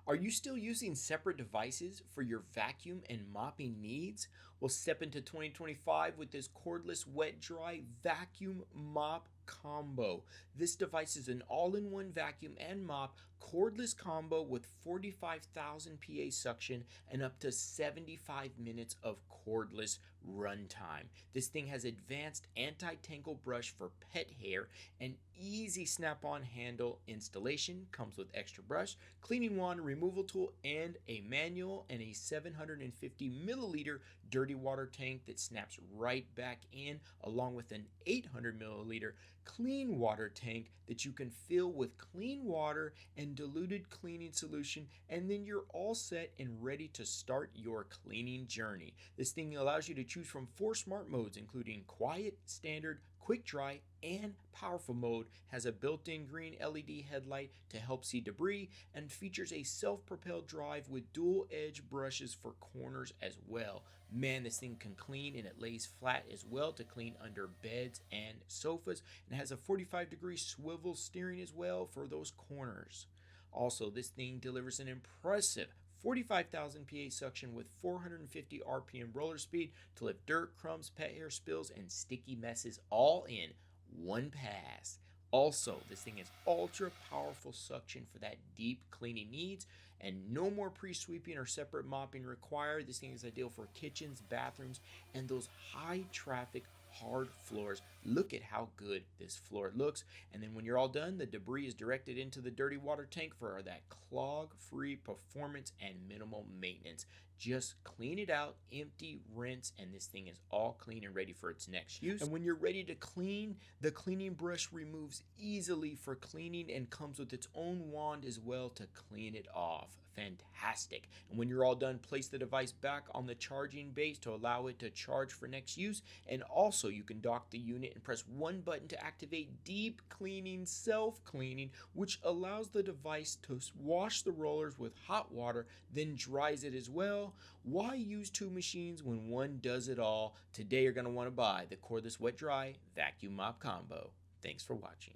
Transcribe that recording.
Are you still using separate devices for your vacuum and mopping needs? Well, step into 2025 with this cordless wet dry vacuum mop combo. This device is an all-in-one vacuum and mop cordless combo with 45,000 PA suction and up to 75 minutes of cordless runtime. This thing has advanced anti-tangle brush for pet hair and easy snap-on handle installation, comes with extra brush, cleaning wand removal tool, and a manual and a 750 milliliter dirty water tank that snaps right back in, along with an 800 milliliter clean water tank that you can fill with clean water and diluted cleaning solution, and then you're all set and ready to start your cleaning journey. This thing allows you to choose from 4 smart modes, including quiet, standard, quick dry, and powerful mode, has a built-in green LED headlight to help see debris, and features a self-propelled drive with dual edge brushes for corners as well. Man, this thing can clean, and it lays flat as well to clean under beds and sofas, and has a 45-degree swivel steering as well for those corners. Also, this thing delivers an impressive 45,000 PA suction with 450 RPM roller speed to lift dirt, crumbs, pet hair spills, and sticky messes all in one pass. Also, this thing is ultra powerful suction for that deep cleaning needs, and no more pre-sweeping or separate mopping required. This thing is ideal for kitchens, bathrooms, and those high traffic hard floors. Look at how good this floor looks. And then when you're all done, the debris is directed into the dirty water tank for that clog-free performance and minimal maintenance. Just clean it out, empty, rinse, and this thing is all clean and ready for its next use. And when you're ready to clean, the cleaning brush removes easily for cleaning and comes with its own wand as well to clean it off. Fantastic. And when you're all done, place the device back on the charging base to allow it to charge for next use. And also, you can dock the unit and press one button to activate deep cleaning, self-cleaning, which allows the device to wash the rollers with hot water, then dries it as well. Why use 2 machines when one does it all? Today, you're going to want to buy the cordless wet dry vacuum mop combo. Thanks for watching.